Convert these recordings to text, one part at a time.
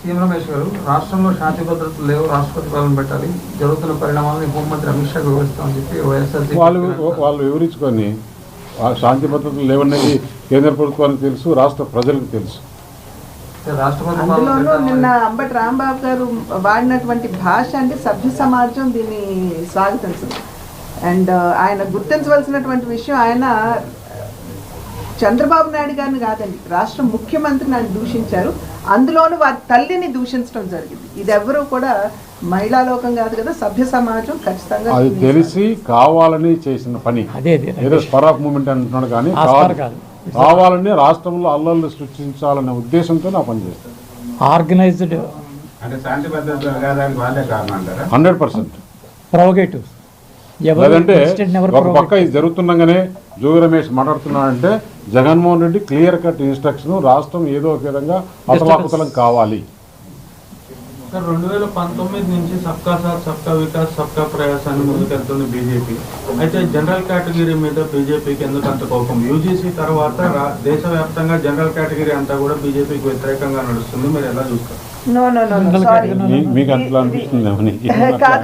CM Ramesh గారు, రాష్ట్రంలో శాంతి భద్రతలు లేవు, రాష్ట్రపతి పాలన పెట్టాలి, జరుగుతున్న పరిణామాలను హోంమంత్రి అమిత్ షాకు వివరిస్తామని చెప్పి వైఎస్ఆర్ వాళ్ళు వివరించుకొని శాంతి భద్రతలు లేవన్నది కేంద్ర ప్రభుత్వానికి తెలుసు, రాష్ట్ర ప్రజలకు తెలుసు. అందులోనూ నిన్న అంబటి రాంబాబు గారు వాడినటువంటి భాష అంటే సభ్య సమాజం దీన్ని స్వాగతించదు. అండ్ ఆయన గుర్తించవలసినటువంటి విషయం, ఆయన చంద్రబాబు నాయుడు గారిని కాదండి, రాష్ట్ర ముఖ్యమంత్రిని ఆయన దూషించారు. అందులోనూ వారి తల్లిని దూషించడం జరిగింది. ఇది ఎవరు కూడా మహిళా లోకం కాదు కదా, సభ్య సమాజం ఖచ్చితంగా అది తెలిసి కావాలని చేసిన పని. ఏదో స్పర్ ఆఫ్ మూమెంట్ అంటున్నాడు కానీ కావాలని రాష్ట్రంలో అల్లర్లు సృష్టించాలనే ఉద్దేశంతో నా పని చేస్తాను. ఆర్గనైజ్డ్ అంటే శాంతి భద్రతలు కాదానికి వాళ్ళే కారణం అంటారా? 100%. ప్రొవోకేటివ్. లేదంటే ఒక పక్క ఇది జరుగుతుండగానే జోగి రమేష్ మాట్లాడుతున్నాడంటే Jaganmohan Reddy clear cut instruction, రాష్ట్రం ఏదో ఒక విధంగా అతలాకుతలం కావాలి. 2019 నుంచి సబ్కా సాత్ సబ్కా వికాస్ సబ్కా ప్రయాస్ అని ముందుకెళ్తుంది బీజేపీ. అయితే జనరల్ కేటగిరీ మీద బీజేపీకి ఎందుకు అంత కోపం? యూజీసీ తర్వాత దేశవ్యాప్తంగా జనరల్ కేటగిరీ అంతా కూడా బీజేపీకి వ్యతిరేకంగా నడుస్తుంది, మీరు ఎలా చూస్తారు?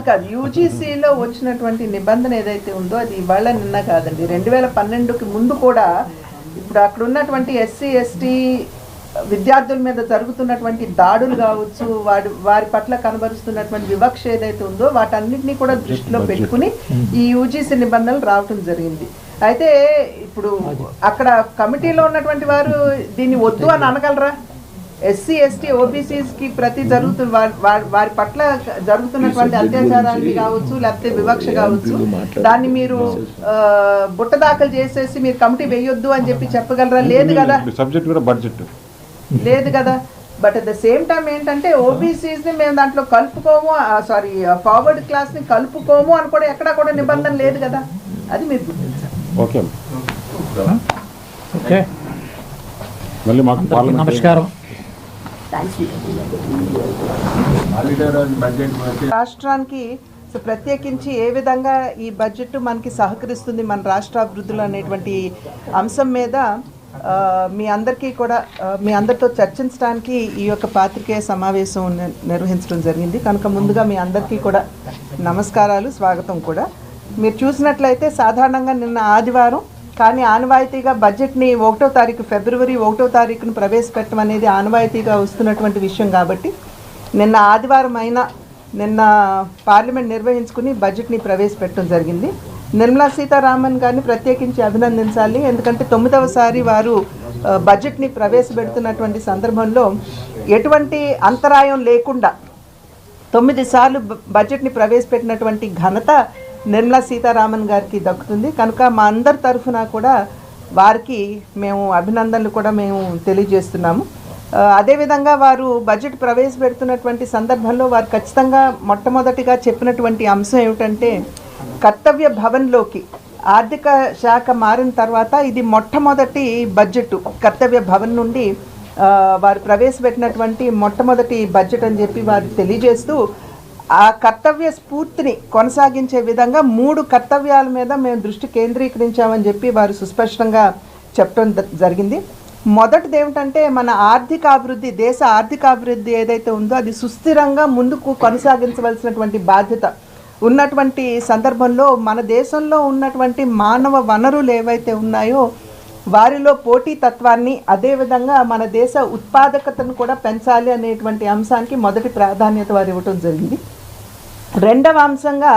కాదు, యూజీసీలో వచ్చినటువంటి నిబంధన ఏదైతే ఉందో అది ఇవాళ నిన్న కాదండి. 2012కి ముందు కూడా ఇప్పుడు అక్కడ ఉన్నటువంటి ఎస్సీ ఎస్టీ విద్యార్థుల మీద జరుగుతున్నటువంటి దాడులు కావచ్చు, వారి పట్ల కనబరుస్తున్నటువంటి వివక్ష ఏదైతే ఉందో వాటన్నిటినీ కూడా దృష్టిలో పెట్టుకుని ఈ యూజీసీ నిబంధనలు రావటం జరిగింది. అయితే ఇప్పుడు అక్కడ కమిటీలో ఉన్నటువంటి వారు దీన్ని వద్దు అని అనగలరా? ఎస్సీ ఎస్టీ ఓబీసీస్కి వారి పట్ల జరుగుతున్నటువంటి అత్యాచారానికి కావచ్చు, లేకపోతే వివక్ష కావచ్చు, దాన్ని మీరు బుట్ట దాఖలు చేసేసి మీరు కమిటీ వేయొద్దు అని చెప్పి చెప్పగలరా? లేదు కదా, సబ్జెక్ట్ కూడా బడ్జెట్ లేదు కదా. But at the same time ఏంటంటే ఓబీసీస్ని మేము దాంట్లో కలుపుకోము, ఫార్వర్డ్ క్లాస్ని కలుపుకోము అని కూడా ఎక్కడా కూడా నిబంధన లేదు కదా, అది మీరు గుర్తించాలి. ఓకే, నమస్కారం. రాష్ట్రానికి ప్రత్యేకించి ఏ విధంగా ఈ బడ్జెట్ మనకి సహకరిస్తుంది మన రాష్ట్ర అభివృద్ధిలో అనేటువంటి అంశం మీద మీ అందరితో చర్చించడానికి ఈ యొక్క పాత్రికేయ సమావేశం నిర్వహించడం జరిగింది. కనుక ముందుగా మీ అందరికీ కూడా నమస్కారాలు, స్వాగతం కూడా. మీరు చూసినట్లయితే సాధారణంగా నిన్న ఆదివారం, కానీ ఆనవాయితీగా బడ్జెట్ని ఫిబ్రవరి 1వ తారీఖున ప్రవేశపెట్టడం అనేది ఆనవాయితీగా వస్తున్నటువంటి విషయం కాబట్టి నిన్న ఆదివారం అయినా నిన్న పార్లమెంట్ నిర్వహించుకుని బడ్జెట్ని ప్రవేశపెట్టడం జరిగింది. నిర్మలా సీతారామన్ గారిని ప్రత్యేకించి అభినందించాలి. ఎందుకంటే 9వసారి వారు బడ్జెట్ని ప్రవేశపెడుతున్నటువంటి సందర్భంలో ఎటువంటి అంతరాయం లేకుండా 9 సార్లు బడ్జెట్ని ప్రవేశపెట్టినటువంటి ఘనత నిర్మలా సీతారామన్ గారికి దక్కుతుంది. కనుక మా అందరి తరఫున కూడా వారికి మేము అభినందనలు కూడా మేము తెలియజేస్తున్నాము. అదేవిధంగా వారు బడ్జెట్ ప్రవేశపెడుతున్నటువంటి సందర్భంలో వారు ఖచ్చితంగా మొట్టమొదటిగా చెప్పినటువంటి అంశం ఏమిటంటే, కర్తవ్య భవన్లోకి ఆర్థిక శాఖ మారిన తర్వాత ఇది మొట్టమొదటి బడ్జెట్, కర్తవ్య భవన్ నుండి వారు ప్రవేశపెట్టినటువంటి మొట్టమొదటి బడ్జెట్ అని చెప్పి వారు తెలియజేస్తూ ఆ కర్తవ్య స్ఫూర్తిని కొనసాగించే విధంగా 3 కర్తవ్యాల మీద మేము దృష్టి కేంద్రీకరించామని చెప్పి వారు సుస్పష్టంగా చెప్పడం జరిగింది. మొదటిది ఏమిటంటే, మన దేశ ఆర్థిక అభివృద్ధి ఏదైతే ఉందో అది సుస్థిరంగా ముందుకు కొనసాగించవలసినటువంటి బాధ్యత ఉన్నటువంటి సందర్భంలో మన దేశంలో ఉన్నటువంటి మానవ వనరులు ఏవైతే ఉన్నాయో వారిలో పోటీతత్వాన్ని, అదేవిధంగా మన దేశ ఉత్పాదకతను కూడా పెంచాలి అనేటువంటి అంశానికి మొదటి ప్రాధాన్యత వారు ఇవ్వటం జరిగింది. రెండవ అంశంగా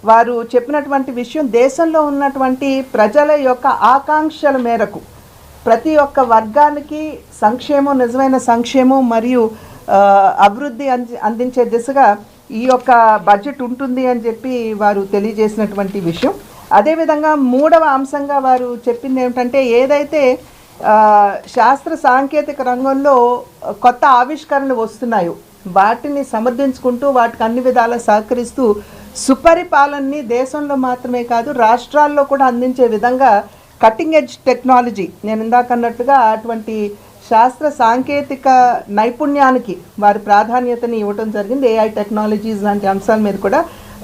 వారు చెప్పినటువంటి విషయం, దేశంలో ఉన్నటువంటి ప్రజల యొక్క ఆకాంక్షల మేరకు ప్రతి ఒక్క వర్గానికి సంక్షేమం, నిజమైన సంక్షేమం మరియు అభివృద్ధి అందించే దిశగా ఈ యొక్క బడ్జెట్ ఉంటుంది అని చెప్పి వారు తెలియజేసినటువంటి విషయం. అదేవిధంగా మూడవ అంశంగా వారు చెప్పింది ఏమిటంటే, ఏదైతే శాస్త్ర సాంకేతిక రంగంలో కొత్త ఆవిష్కరణలు వస్తున్నాయో వాటిని సమర్థించుకుంటూ వాటికి అన్ని విధాలా సహకరిస్తూ సుపరిపాలనని దేశంలో మాత్రమే కాదు రాష్ట్రాల్లో కూడా అందించే విధంగా కటింగ్ ఎడ్జ్ టెక్నాలజీ, నేను ఇందాక అన్నట్టుగా అటువంటి శాస్త్ర సాంకేతిక నైపుణ్యానికి వారి ప్రాధాన్యతని ఇవ్వటం జరిగింది. ఏఐ టెక్నాలజీస్ లాంటి అంశాల మీద కూడా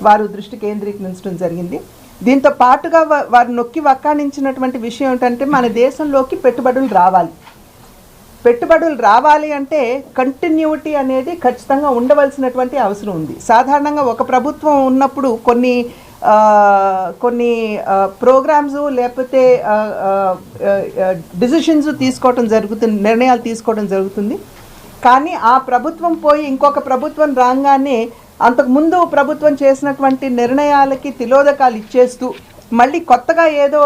వారు దృష్టి కేంద్రీకరించడం జరిగింది. దీంతో పాటుగా వారు నొక్కి వక్కాణించినటువంటి విషయం ఏంటంటే, మన దేశంలోకి పెట్టుబడులు రావాలి. పెట్టుబడులు రావాలి అంటే కంటిన్యూటీ అనేది ఖచ్చితంగా ఉండవలసినటువంటి అవసరం ఉంది. సాధారణంగా ఒక ప్రభుత్వం ఉన్నప్పుడు కొన్ని ప్రోగ్రామ్స్ లేకపోతే డిసిషన్స్ తీసుకోవటం జరుగుతుంది, నిర్ణయాలు తీసుకోవడం జరుగుతుంది. కానీ ఆ ప్రభుత్వం పోయి ఇంకొక ప్రభుత్వం రాగానే అంతకుముందు ప్రభుత్వం చేసినటువంటి నిర్ణయాలకి తిలోదకాలు ఇచ్చేస్తూ మళ్ళీ కొత్తగా ఏదో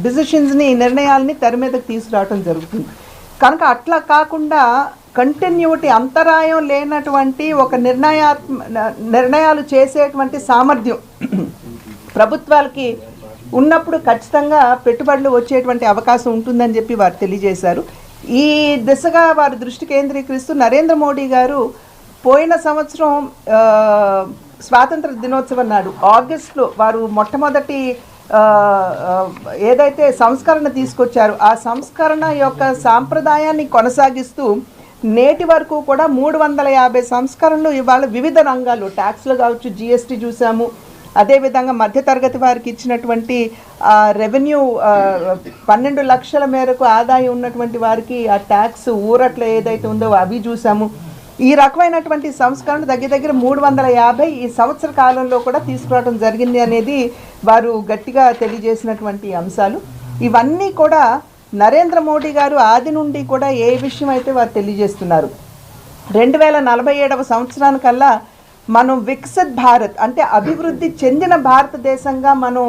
డిసిషన్స్ని, నిర్ణయాలని తెర మీదకి తీసుకురావటం జరుగుతుంది. కనుక అట్లా కాకుండా కంటిన్యూటీ, అంతరాయం లేనటువంటి ఒక నిర్ణయాలు చేసేటువంటి సామర్థ్యం ప్రభుత్వాలకి ఉన్నప్పుడు ఖచ్చితంగా పెట్టుబడులు వచ్చేటువంటి అవకాశం ఉంటుందని చెప్పి వారు తెలియజేశారు. ఈ దిశగా వారు దృష్టి కేంద్రీకరిస్తూ నరేంద్ర మోడీ గారు పోయిన సంవత్సరం స్వాతంత్ర దినోత్సవం నాడు ఆగస్టులో వారు మొట్టమొదటి ఏదైతే సంస్కరణ తీసుకొచ్చారో ఆ సంస్కరణ యొక్క సాంప్రదాయాన్ని కొనసాగిస్తూ నేటి వరకు కూడా 350 సంస్కరణలు ఇవాళ వివిధ రంగాలు, ట్యాక్స్లు కావచ్చు, జిఎస్టీ చూసాము, అదేవిధంగా మధ్యతరగతి వారికి ఇచ్చినటువంటి రెవెన్యూ 12 లక్షల మేరకు ఆదాయం ఉన్నటువంటి వారికి ఆ ట్యాక్స్ ఊరట్లో ఏదైతే ఉందో అవి చూసాము. ఈ రకమైనటువంటి సంస్కరణ దగ్గర 350 ఈ సంవత్సర కాలంలో కూడా తీసుకురావడం జరిగింది అనేది వారు గట్టిగా తెలియజేసినటువంటి అంశాలు. ఇవన్నీ కూడా నరేంద్ర మోడీ గారు ఆది నుండి కూడా ఏ విషయం అయితే వారు తెలియజేస్తున్నారు, 2047వ సంవత్సరానికల్లా మనం వికసిత్ భారత్ అంటే అభివృద్ధి చెందిన భారతదేశంగా మనం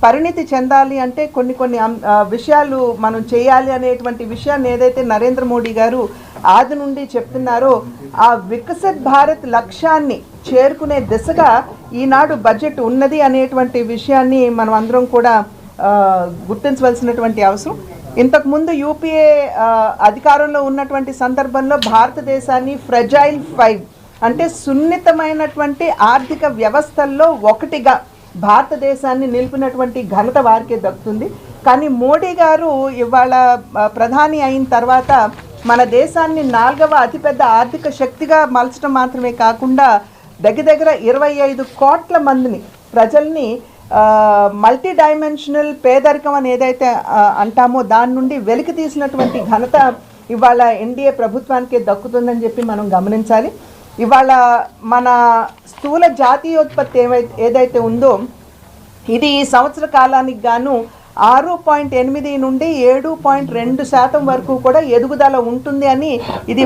పరిణితి చెందాలి అంటే కొన్ని విషయాలు మనం చేయాలి అనేటువంటి విషయాన్ని ఏదైతే నరేంద్ర మోడీ గారు ఆది నుండి చెప్తున్నారో ఆ వికసిత్ భారత్ లక్ష్యాన్ని చేరుకునే దిశగా ఈనాడు బడ్జెట్ ఉన్నది అనేటువంటి విషయాన్ని మనం అందరం కూడా గుర్తించవలసినటువంటి అవసరం. ఇంతకుముందు యూపీఏ అధికారంలో ఉన్నటువంటి సందర్భంలో భారతదేశాన్ని ఫ్రెజైల్ 5 అంటే సున్నితమైనటువంటి ఆర్థిక వ్యవస్థల్లో ఒకటిగా భారతదేశాన్ని నిలిపినటువంటి ఘనత వారికే దక్కుతుంది. కానీ మోడీ గారు ఇవాళ ప్రధాని అయిన తర్వాత మన దేశాన్ని 4వ అతిపెద్ద ఆర్థిక శక్తిగా మలచడం మాత్రమే కాకుండా దగ్గర 25 కోట్ల మందిని, ప్రజల్ని మల్టీ డైమెన్షనల్ పేదరికం అని ఏదైతే అంటామో దాని నుండి వెలికి తీసినటువంటి ఘనత ఇవాళ ఎన్డీఏ ప్రభుత్వానికి దక్కుతుందని చెప్పి మనం గమనించాలి. ఇవాళ మన స్థూల జాతీయోత్పత్తి ఏదైతే ఉందో ఇది ఈ సంవత్సర కాలానికి గాను 6.8 నుండి 7.2% వరకు కూడా ఎదుగుదల ఉంటుంది అని ఇది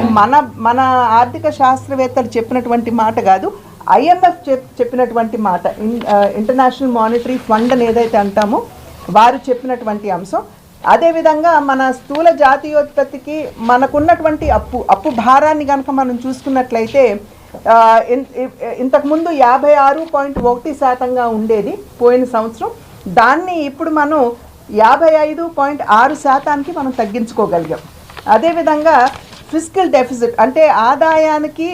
మన ఆర్థిక శాస్త్రవేత్తలు చెప్పినటువంటి మాట కాదు, ఐఎంఎఫ్ చెప్పినటువంటి మాట. ఇంటర్నేషనల్ మానిటరీ ఫండ్ అని ఏదైతే అంటామో వారు చెప్పినటువంటి అంశం. అదేవిధంగా మన స్థూల జాతీయోత్పత్తికి మనకున్నటువంటి అప్పు భారాన్ని కనుక మనం చూసుకున్నట్లయితే ఇంతకుముందు 56.1%గా ఉండేది పోయిన సంవత్సరం, దాన్ని ఇప్పుడు మనం 55.6%కి మనం తగ్గించుకోగలిగాం. అదేవిధంగా ఫిస్కల్ డెఫిసిట్ అంటే ఆదాయానికి